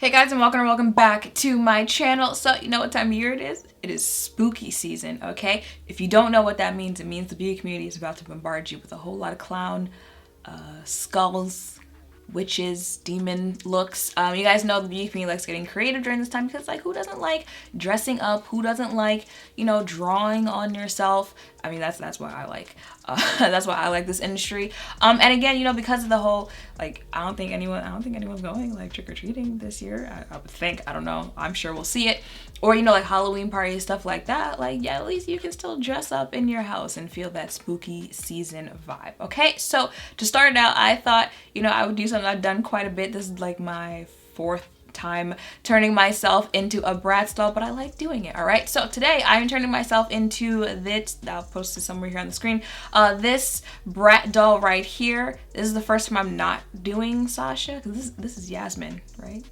Hey guys, and welcome back to my channel. So you know what time of year it is? It is spooky season, okay? If you don't know what that means, it means the beauty community is about to bombard you with a whole lot of clown, skulls, witches, demon looks. You guys know the beauty community likes getting creative during this time because, like, who doesn't like dressing up? Who doesn't like, you know, drawing on yourself? I mean, that's what I like. That's why I like this industry. And again, you know, because of the whole, like, I don't think anyone's going like trick-or-treating this year. I would think, I don't know. I'm sure we'll see it. Or, you know, like Halloween parties, stuff like that. Like, yeah, at least you can still dress up in your house and feel that spooky season vibe. Okay, so to start it out, I thought, you know, I would do something I've done quite a bit. This is like my fourth time turning myself into a Bratz doll, but I like doing it. All right, so today I'm turning myself into this. I'll post it somewhere here on the screen. This Brat doll right here. This is the first time I'm not doing Sasha, because this is Yasmin, right?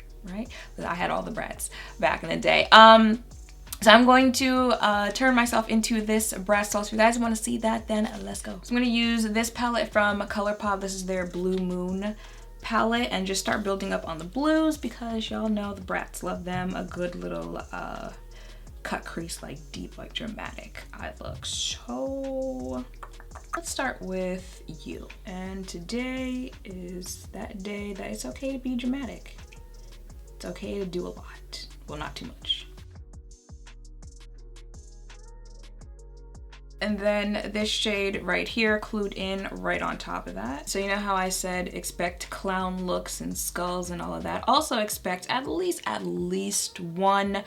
I had all the Bratz back in the day. So I'm going to turn myself into this Bratz doll. So if you guys want to see that, then let's go. So I'm going to use this palette from ColourPop. This is their Blue Moon palette, and just start building up on the blues because y'all know the Bratz love them a good little cut crease, like deep, like dramatic eye look. So let's start with you. And today is that day that it's okay to be dramatic. It's okay to do a lot. Well, not too much. And then this shade right here, Clued In, right on top of that. So you know how I said expect clown looks and skulls and all of that. Also expect at least one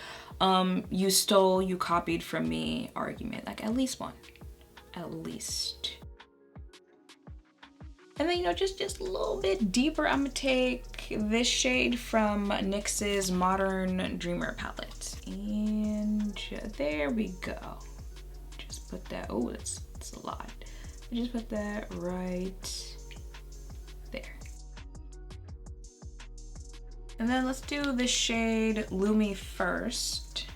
you stole, you copied from me argument. Like at least one. At least. And then, you know, just a little bit deeper, I'm gonna take this shade from NYX's Modern Dreamer palette. And there we go. Just put that, oh, that's a lot. Just put that right there. And then let's do the shade Lumi first.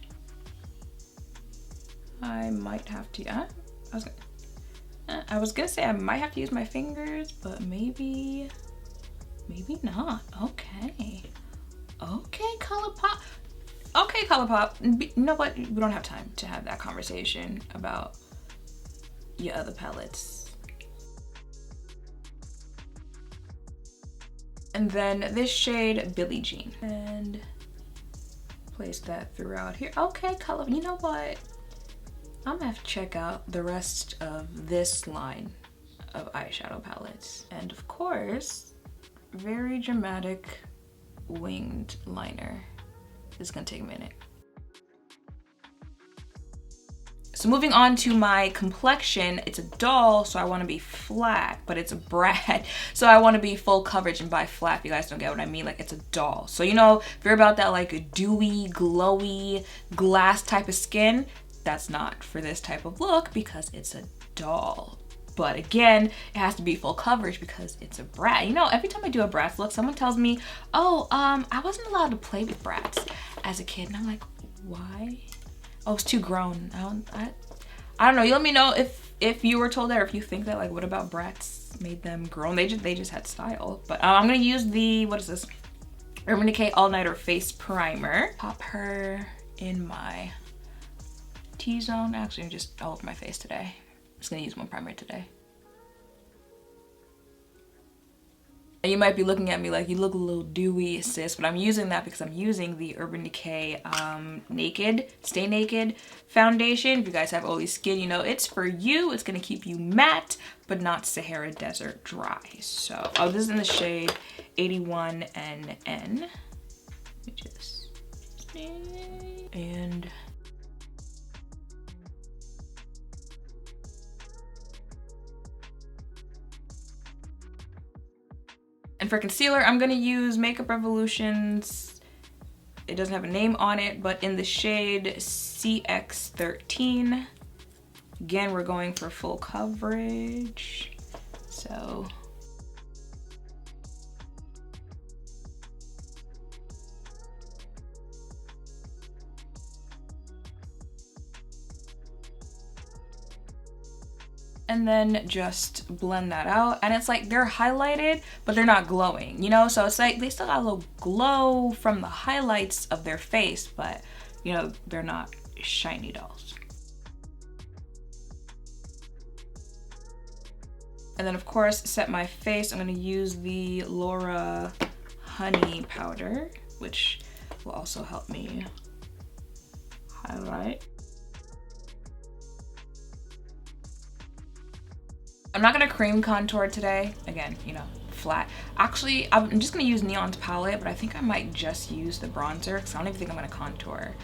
I might have to, I was gonna say I might have to use my fingers, but maybe not. Okay, ColourPop. Okay, ColourPop. You know what? We don't have time to have that conversation about your other palettes. And then this shade, Billie Jean, and place that throughout here. Okay, color. You know what? I'm gonna have to check out the rest of this line of eyeshadow palettes. And of course, very dramatic winged liner. This is gonna take a minute. So moving on to my complexion, it's a doll, so I wanna be flat, but it's a Brat, so I wanna be full coverage, and by flat, if you guys don't get what I mean, like it's a doll. So you know, if you're about that like dewy, glowy, glass type of skin, that's not for this type of look because it's a doll. But again, it has to be full coverage because it's a Brat. You know, every time I do a Bratz look, someone tells me, oh, I wasn't allowed to play with Bratz as a kid. And I'm like, why? Oh, it's too grown. I don't know. You let me know if you were told that, or if you think that, like, what about Bratz made them grown? They just had style. But I'm gonna use the, what is this? Urban Decay All Nighter Face Primer. Pop her in my T-zone. Actually, I'm just all over my face today. I'm just gonna use one primer today. And you might be looking at me like, you look a little dewy, sis, but I'm using that because I'm using the Urban Decay Stay Naked foundation. If you guys have oily skin, you know it's for you. It's gonna keep you matte, but not Sahara Desert dry. So, oh, this is in the shade 81NN, which is, and for concealer, I'm gonna use Makeup Revolution's, it doesn't have a name on it, but in the shade CX13. Again, we're going for full coverage. So, and then just blend that out. And it's like they're highlighted, but they're not glowing, you know? So it's like they still got a little glow from the highlights of their face, but you know, they're not shiny dolls. And then of course, set my face. I'm gonna use the Laura Honey powder, which will also help me highlight. I'm not gonna cream contour today. Again, you know, flat. Actually, I'm just gonna use Neon's palette, but I think I might just use the bronzer because I don't even think I'm gonna contour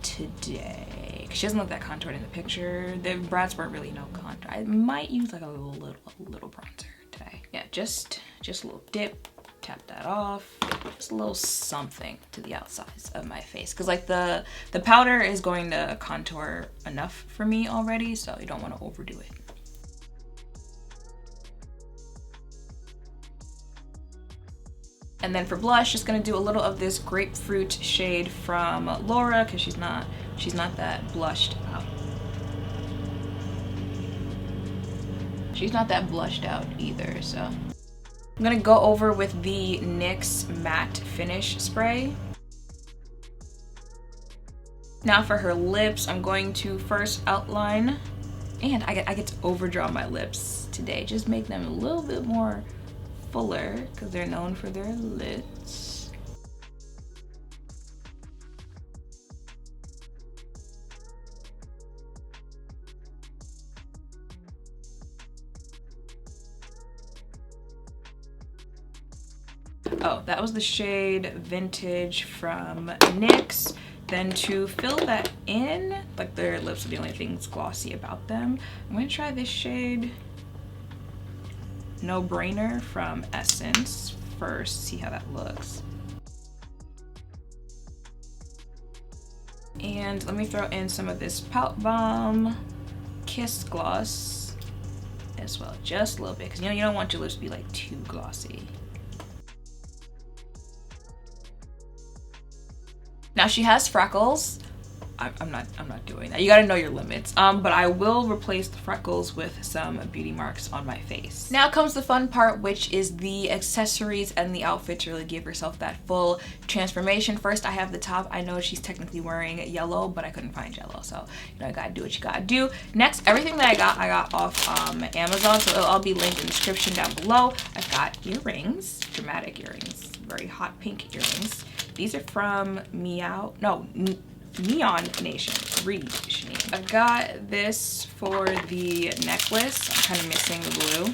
today. Cause she doesn't look that contoured in the picture. The Bratz weren't really no contour. I might use like a little bronzer today. Yeah, just a little dip. Tap that off. Just a little something to the outsides of my face. Cause like the powder is going to contour enough for me already, so you don't want to overdo it. And then for blush, just gonna do a little of this Grapefruit shade from Laura, because she's not that blushed out. She's not that blushed out either, so. I'm gonna go over with the NYX Matte Finish Spray. Now for her lips, I'm going to first outline, and I get to overdraw my lips today. Just make them a little bit more fuller because they're known for their lids. Oh, that was the shade Vintage from NYX. Then to fill that in, like their lips are the only things glossy about them, I'm gonna try this shade No Brainer from Essence first, see how that looks. And let me throw in some of this Pout Balm Kiss Gloss as well, just a little bit, because you know you don't want your lips to be like too glossy. Now she has freckles. I'm not doing that. You gotta know your limits. But I will replace the freckles with some beauty marks on my face. Now comes the fun part, which is the accessories and the outfit to really give yourself that full transformation. First, I have the top. I know she's technically wearing yellow, but I couldn't find yellow, so you know, I gotta do what you gotta do. Next, everything that I got off Amazon, so it'll all be linked in the description down below. I've got earrings, dramatic earrings, very hot pink earrings. These are from Neon Nation, I've got this for the necklace. I'm kind of missing the blue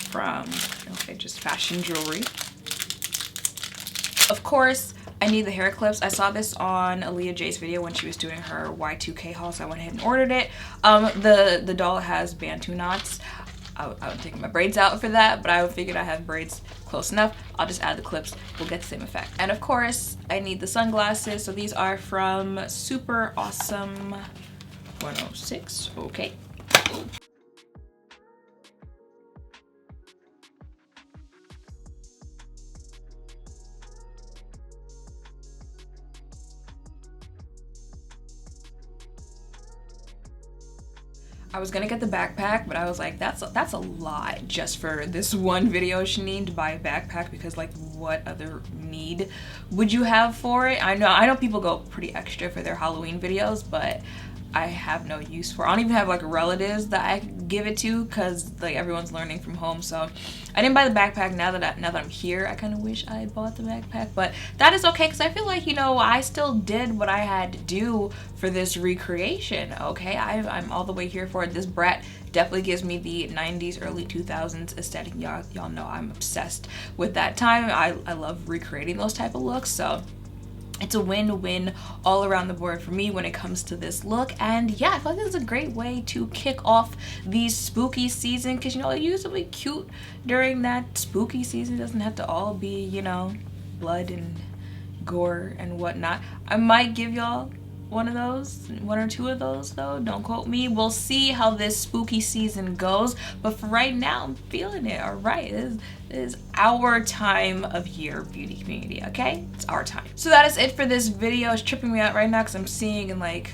from, okay, just Fashion Jewelry. Of course, I need the hair clips. I saw this on Aaliyah J's video when she was doing her Y2K haul, so I went ahead and ordered it. The doll has Bantu knots. I would take my braids out for that, but I figured I have braids close enough. I'll just add the clips, we'll get the same effect. And of course, I need the sunglasses. So these are from Super Awesome 106, okay. I was gonna get the backpack, but I was like, that's a lot just for this one video, Shanine, to buy a backpack, because like what other need would you have for it? I know people go pretty extra for their Halloween videos, but I have no use for it. I don't even have like relatives that I give it to, because like everyone's learning from home. So I didn't buy the backpack. Now that I'm here, I kind of wish I bought the backpack, but that is okay, because I feel like, you know, I still did what I had to do for this recreation. Okay, I'm all the way here for it. This brat definitely gives me the 90s, early 2000s aesthetic. Y'all know I'm obsessed with that time. I love recreating those type of looks, so it's a win-win all around the board for me when it comes to this look. And yeah, I feel like this is a great way to kick off the spooky season, because you know, it used to be cute during that spooky season. It doesn't have to all be, you know, blood and gore and whatnot. I might give y'all one or two of those though, don't quote me. We'll see how this spooky season goes, but for right now, I'm feeling it. All right, this is our time of year, beauty community, okay? It's our time. So that is it for this video. It's tripping me out right now because I'm seeing in like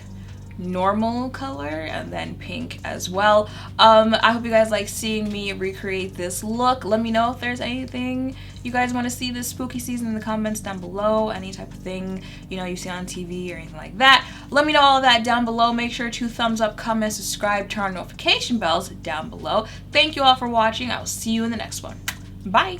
normal color and then pink as well. I hope you guys like seeing me recreate this look. Let me know if there's anything you guys want to see this spooky season in the comments down below. Any type of thing, you know, you see on TV or anything like that. Let me know all of that down below. Make sure to thumbs up, comment, subscribe, turn on notification bells down below. Thank you all for watching. I will see you in the next one. Bye.